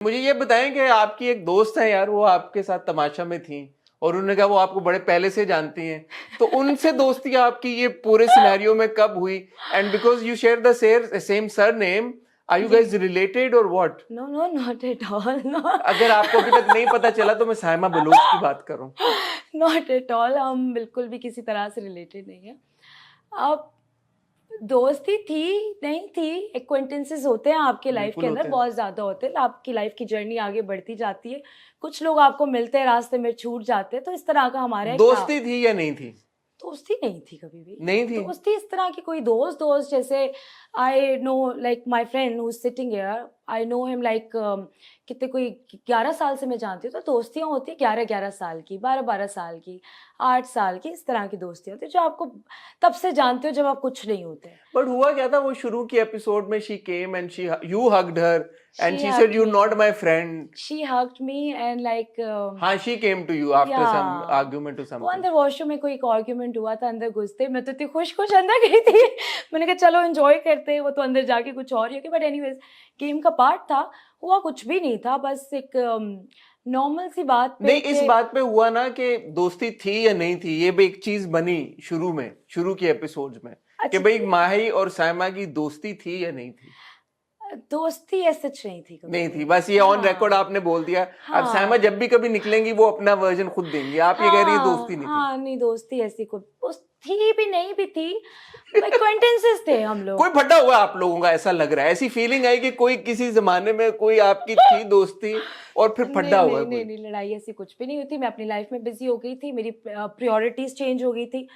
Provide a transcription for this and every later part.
मुझे ये बताएं कि आपकी एक दोस्त है यार, वो आपके साथ तमाशा में थी और उन्होंने कहा वो आपको बड़े पहले से जानती हैं, तो उनसे दोस्ती आपकी ये पूरे सिनेरियो में कब हुई? And because you share the same surname, are you guys related और what? No no not at all. अगर आपको अभी तक नहीं पता चला तो मैं साइमा बलूच की बात कर रहा हूँ। नॉट एट ऑल, हम बिल्कुल भी किसी तरह से रिलेटेड नहीं है। अब दोस्ती थी नहीं थी, एक्वेंटेंसेस होते हैं आपके लाइफ बिल्कुल के अंदर, होते हैं। बहुत ज़्यादा होते हैं। आपकी लाइफ की जर्नी आगे बढ़ती जाती है, कुछ लोग आपको मिलते हैं, रास्ते में छूट जाते हैं, तो इस तरह का हमारा एक था। दोस्ती थी या नहीं थी? दोस्ती नहीं थी कभी भी। नहीं थी। दोस्ती इस तरह की कोई दोस्त दोस्त जैसे I know like my friend who is sitting here, I know him like कितने कोई 11 साल से मैं जानती हूँ। तो दोस्तियाँ होती है 11-11 साल की, 12-12 साल की, 8 साल की, इस तरह की दोस्तियाँ होती है जो आपको तब से जानते हो जब आप कुछ नहीं होते। बट हुआ क्या था वो शुरू की एपिसोड में? She came and she you hugged her and She she said hugged you me. Not my friend. She hugged me and like हाँ, she came to you after some yeah. argument or वो something. अंदर washroom में कोई एक argument हुआ था, अंदर घुसते मैं तो इतनी खुश खुश अंदर गई थी। मैंने कहा चलो एंजॉय करते हैं, वो तो अंदर जाके कुछ और ही हो गया। बट एनीवेज गेम का पार्ट था, हुआ कुछ भी नहीं था, बस एक नॉर्मल सी बात पे नहीं, इस बात पे हुआ ना कि दोस्ती थी या नहीं थी, ये भी एक चीज बनी शुरू में, शुरू की एपिसोड्स में, कि अच्छा, भाई माही और साइमा की दोस्ती थी या नहीं थी? दोस्ती ऐसे नहीं थी कभी नहीं थी, भी। बस ये ऑन हाँ रिकॉर्ड आपने बोल दिया। अब साइमा हाँ जब भी कभी निकलेंगी वो अपना वर्जन खुद देंगी, आप ये कह रही है दोस्ती नहीं थी। हाँ नहीं, दोस्ती ऐसी कोई थी भी नहीं भी थी, एक्वेंटेंसेस थे हम लोग। कोई फटा हुआ आप लोगों का, ऐसा लग रहा है, ऐसी फीलिंग आई कि कोई किसी जमाने में कोई आपकी थी दोस्ती और फिर नहीं फटा हुआ नहीं है नहीं कोई। नहीं, लड़ाई ऐसी कुछ भी नहीं हुई थी। मैं अपनी लाइफ में बिजी हो गई थी, मेरी प्रायोरिटीज चेंज हो गई थी।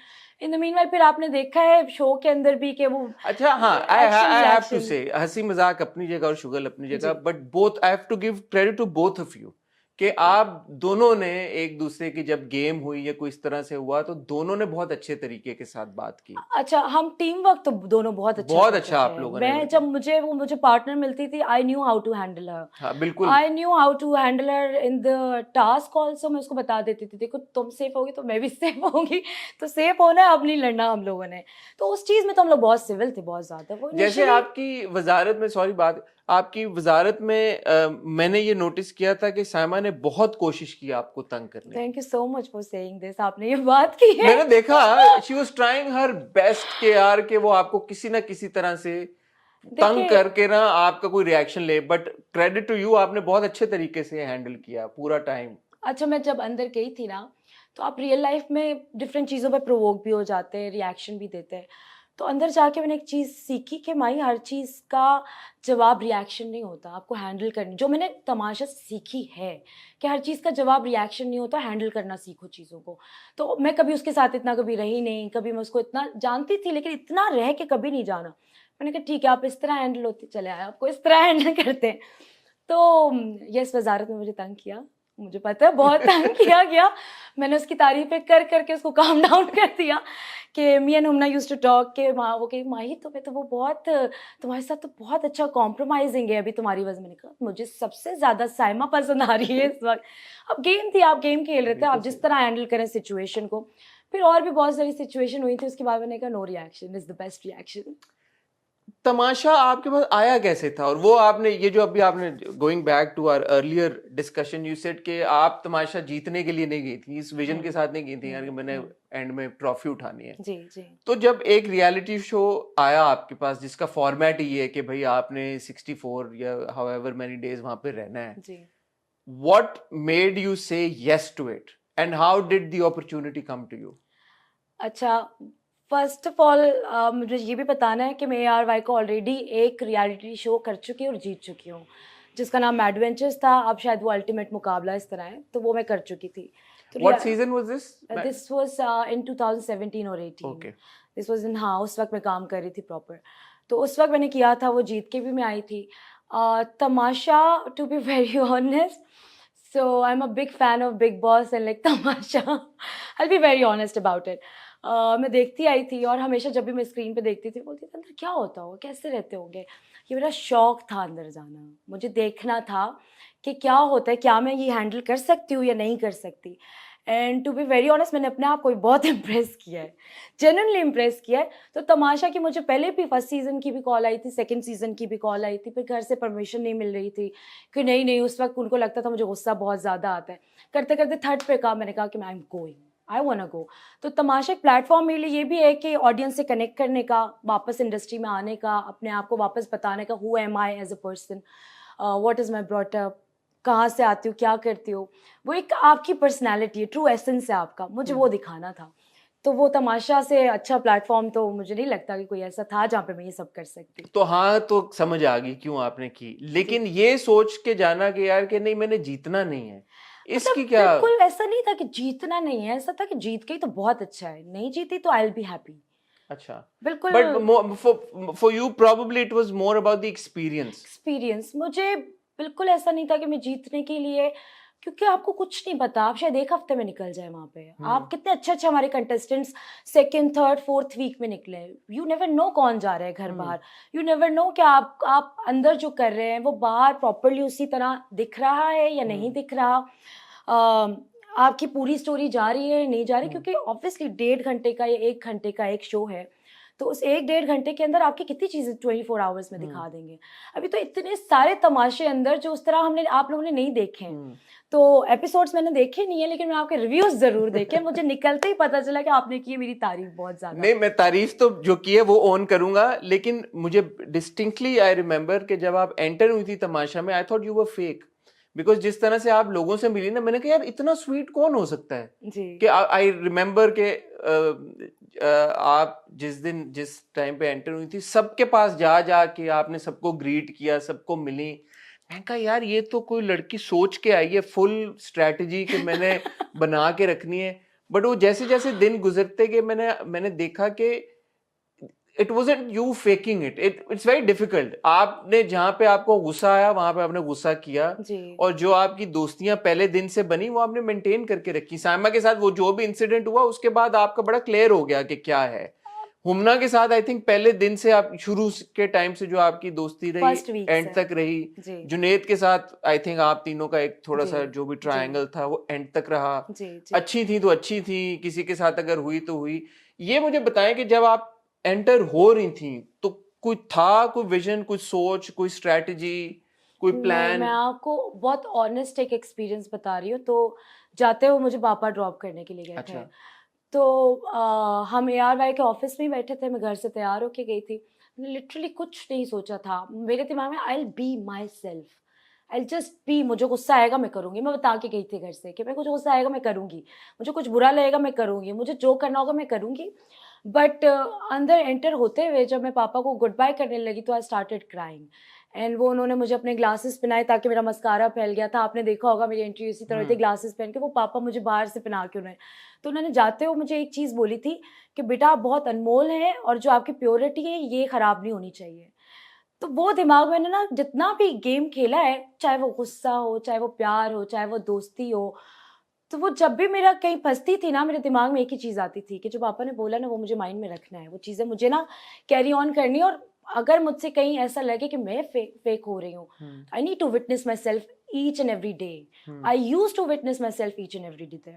इन द मीनवाइल फिर आपने देखा है शो के अंदर भी कि वो अच्छा, हाँ, I action have to reaction. से, हंसी मजाक अपनी जगह और शुगल अपनी जगह, जी but both I have to give credit to both of you कि आप दोनों ने एक दूसरे की जब गेम हुई या कोई इस तरह से हुआ तो दोनों ने बहुत अच्छे तरीके के साथ बात की। अच्छा, हम टीम वर्क तो दोनों बहुत अच्छा बहुत करते अच्छा आप थे। लोगों ने मैं जब मुझे पार्टनर मिलती थी, I knew how to handle her. हाँ बिल्कुल। I knew how to handle her in the task also. मैं उसको बता देती थी, देखो तुम सेफ होगी तो मैं भी सेफ होंगी, तो सेफ होना है, अब नहीं लड़ना हम लोगों ने। तो उस चीज में तो हम लोग बहुत सिविल थे, बहुत ज्यादा। वो जैसे initially- आपकी वजारत में, सॉरी बात, आपकी वजारत में मैंने ये नोटिस किया था कि साइमा ने बहुत कोशिश की आपको तंग करने की। Thank you so much for saying this, आपने ये बात की है। मैंने देखा she was trying her best के यार कि वो आपको किसी ना किसी तरह से तंग देखिए, करके ना आपका कोई रिएक्शन ले, बट क्रेडिट टू यू, आपने बहुत अच्छे तरीके से हैंडल किया पूरा टाइम। अच्छा मैं जब अंदर गई थी ना, तो आप रियल लाइफ में डिफरेंट चीज़ों पे प्रोवोक भी हो जाते हैं, रिएक्शन भी देते हैं। तो अंदर जाके मैंने एक चीज़ सीखी कि माई हर चीज़ का जवाब रिएक्शन नहीं होता, आपको हैंडल करनी। जो मैंने तमाशा से सीखी है कि हर चीज़ का जवाब रिएक्शन नहीं होता, हैंडल करना सीखो चीज़ों को। तो मैं कभी उसके साथ इतना कभी रही नहीं, कभी मैं उसको इतना जानती थी लेकिन इतना रह के कभी नहीं जाना। मैंने कहा ठीक है, आप इस तरह हैंडल होते चले आए, आपको इस तरह हैंडल करते हैं। तो यस, वजारत में मुझे तंग किया, मुझे पता है बहुत तंग किया गया। मैंने उसकी तारीफें कर करके उसको काम डाउन कर दिया कि me and Humna used to talk के माँ, वो कही माही तुम्हें तो वो बहुत, तुम्हारे साथ तो बहुत अच्छा कॉम्प्रोमाइजिंग है अभी तुम्हारी वजह। मैंने कहा मुझे सबसे ज़्यादा साइमा पसंद आ रही है इस वक्त। अब गेम थी, आप गेम खेल रहे थे, आप जिस तरह हैंडल करें सिचुएशन को। फिर और भी बहुत सारी सिचुएशन हुई थी, उसके बाद मैंने कहा no reaction is the best reaction. Tamasha आपके पास आया कैसे था? और वो आपने, ये जो अभी आपने, going back to our earlier discussion, you said कि आप तमाशा जीतने के लिए नहीं गई थी, इस विजन के साथ नहीं गई थी यार कि मैंने एंड में ट्रॉफी उठानी है। जी जी। तो जब एक रियलिटी शो आया आपके पास जिसका फॉर्मेट ये है कि भाई आपने 64 या हाउएवर मेनी डेज वहां पे रहना है, जी what made you say yes to it and how did the opportunity come to you? अच्छा, फर्स्ट ऑफ ऑल मुझे ये भी बताना है कि मैं ARY को ऑलरेडी एक रियलिटी शो कर चुकी हूँ और जीत चुकी हूँ, जिसका नाम एडवेंचर्स था। अब शायद वो अल्टीमेट मुकाबला इस तरह है, तो वो मैं कर चुकी थी। तो what season was this? This was in 2017 और 18। ओके। दिस वाज इन, हाँ उस वक्त मैं काम कर रही थी प्रॉपर, तो उस वक्त मैंने किया था, वो जीत के भी मैं आई थी। Tamasha, to be very honest, so I am a big fan of Bigg Boss and like Tamasha. I be very honest about it. मैं देखती आई थी और हमेशा जब भी मैं स्क्रीन पे देखती थी बोलती थी अंदर क्या होता होगा, कैसे रहते होंगे। ये मेरा शौक था अंदर जाना, मुझे देखना था कि क्या होता है, क्या मैं ये हैंडल कर सकती हूँ या नहीं कर सकती। And to be very honest मैंने अपने आप को भी बहुत इम्प्रेस किया है, जेन्युइनली इम्प्रेस किया है। तो तमाशा की मुझे पहले भी फर्स्ट सीज़न की भी कॉल आई थी, सेकंड सीज़न की भी कॉल आई थी, फिर घर से परमिशन नहीं मिल रही थी कि नहीं उस वक्त उनको लगता था मुझे गुस्सा बहुत ज़्यादा आता है। करते करते थर्ड पे कहा, मैंने कहा कि I am going, I want go. तो तमाशा एक प्लेटफॉर्म मेरे लिए ये भी है कि ऑडियंस से कनेक्ट करने का, वापस इंडस्ट्री में आने का, अपने आप को वापस बताने का, who am I as a person, what is my brought up, कहाँ से आती हूँ, क्या करती हूँ, वो एक आपकी पर्सनैलिटी है, ट्रू एसेंस है आपका, मुझे वो दिखाना था। तो वो तमाशा से अच्छा प्लेटफॉर्म तो मुझे नहीं लगता कि कोई ऐसा था जहाँ पे मैं ये सब कर सकती। तो हाँ, तो समझ आ गई क्यों आपने की, लेकिन ये सोच के जाना कि यार कि नहीं मैंने जीतना नहीं है, इसकी मतलब क्या? बिल्कुल ऐसा नहीं था कि जीतना नहीं है, ऐसा था कि जीत गई तो बहुत अच्छा है, नहीं जीती तो आई विल बी हैप्पी। अच्छा, बिल्कुल। But for you probably it was more about the experience. Experience, मुझे बिल्कुल ऐसा नहीं था कि मैं जीतने के लिए, क्योंकि आपको कुछ नहीं पता, आप शायद एक हफ्ते में निकल जाए वहाँ पे। आप कितने अच्छे अच्छे हमारे contestants second third fourth week में निकले, यू नेवर नो कौन जा रहा है घर बाहर, यू नेवर नो कि आप अंदर जो कर रहे हैं वो बाहर प्रॉपरली उसी तरह दिख रहा है या नहीं दिख रहा, आपकी पूरी स्टोरी जा रही है नहीं जा रही, क्योंकि ऑब्वियसली 1.5 घंटे का या 1 घंटे का एक शो है, तो उस 1-1.5 घंटे के अंदर आपकी कितनी चीज़ें 24 आवर्स में दिखा देंगे। अभी तो इतने सारे तमाशे अंदर जो उस तरह हमने आप लोगों ने नहीं देखे हैं। तो एपिसोड्स मैंने देखे नहीं है, लेकिन मैं आपके रिव्यूज़ ज़रूर देखे। मुझे निकलते ही पता चला कि आपने की है मेरी तारीफ बहुत ज़्यादा। नहीं, मैं तारीफ तो जो की है वो ऑन करूंगा, लेकिन मुझे डिस्टिंक्टली आई रिमेम्बर कि जब आप एंटर हुई थी तमाशा में, I thought you were fake, because जिस तरह से आप लोगों से मिली ना, मैंने कहा यार इतना स्वीट कौन हो सकता है। जी। कि आई रिमेम्बर के आप जिस टाइम पे एंटर हुई थी, सबके पास जा जा के आपने सबको ग्रीट किया, सबको मिली। मैं कहा यार ये तो कोई लड़की सोच के आई है, फुल स्ट्रेटजी कि मैंने बना के रखनी है। बट वो जैसे जैसे दिन गुजरते गए, मैंने देखा कि it wasn't you faking it, it's very difficult. आपने जहां पे आपको गुस्सा आया वहां पे आपने गुस्सा किया, जी। और जो आपकी दोस्तियां पहले दिन से बनी वो आपने मेंटेन करके रखी। साइमा के साथ वो जो भी इंसिडेंट हुआ उसके बाद आपका बड़ा क्लियर हो गया कि क्या है। हुमना के साथ आई थिंक पहले दिन से, आप शुरू के टाइम से जो आपकी दोस्ती रही फर्स्ट वीक एंड से। तक रही। जी। जुनेद के साथ आई थिंक आप तीनों का एक थोड़ा जी। सा जो भी ट्रायंगल था वो एंड तक रहा। जी। जी। अच्छी थी तो अच्छी थी, किसी के साथ अगर हुई तो हुई। ये मुझे बताएं कि जब आप एंटर हो रही थी तो कोई था, कोई विजन, कोई सोच, कोई स्ट्रेटजी, कोई नहीं, प्लान? मैं आपको बहुत ऑनेस्ट एक एक्सपीरियंस बता रही हूँ। तो जाते हुए मुझे पापा ड्रॉप करने के लिए गए थे। अच्छा। तो हम ARY के ऑफिस में ही बैठे थे, मैं घर से तैयार होके गई थी। मैंने लिटरली कुछ नहीं सोचा था, मेरे दिमाग में I will be my self, I will just be. मुझे गुस्सा आएगा मैं करूँगी, मैं बता के गई थी घर से कि मैं कुछ गुस्सा आएगा मैं करूँगी, मुझे कुछ बुरा लगेगा मैं करूँगी, मुझे जो करना होगा मैं करूँगी। बट अंदर एंटर होते हुए जब मैं पापा को गुड बाय करने लगी तो आई स्टार्टेड क्राइंग। एंड वो उन्होंने मुझे अपने ग्लासेस पहनाए ताकि मेरा मस्कारा फैल गया था। आपने देखा होगा मेरी एंट्री इसी तरह थी, ग्लासेस पहन के वो पापा मुझे बाहर से पहना के उन्हें। तो उन्होंने जाते हुए मुझे एक चीज़ बोली थी कि बेटा आप बहुत अनमोल हैं और जो आपकी प्योरिटी है ये ख़राब नहीं होनी चाहिए। तो वो दिमाग में ना जितना भी गेम खेला है, चाहे वो गुस्सा हो, चाहे वो प्यार हो, चाहे वो दोस्ती हो, तो वो जब भी मेरा कहीं फँसती थी ना, मेरे दिमाग में एक ही चीज़ आती थी कि जो पापा ने बोला ना वो मुझे माइंड में रखना है, वो चीज़ें मुझे ना कैरी ऑन करनी है। और अगर मुझसे कहीं ऐसा लगे कि मैं फेक हो रही हूँ, I need to witness myself each and every day. I use to witness myself each and every day.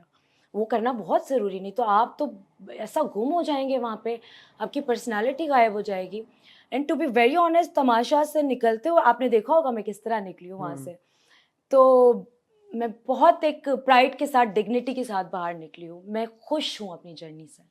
वो करना बहुत ज़रूरी, नहीं तो आप तो ऐसा गुम हो जाएंगे वहाँ पे, आपकी पर्सनैलिटी गायब हो जाएगी। And to be very honest, Tamasha से निकलते हुए आपने देखा होगा मैं किस तरह निकली हूँ वहाँ से। तो मैं बहुत एक प्राइड के साथ, डिग्निटी के साथ बाहर निकली हूँ। मैं खुश हूँ अपनी जर्नी से।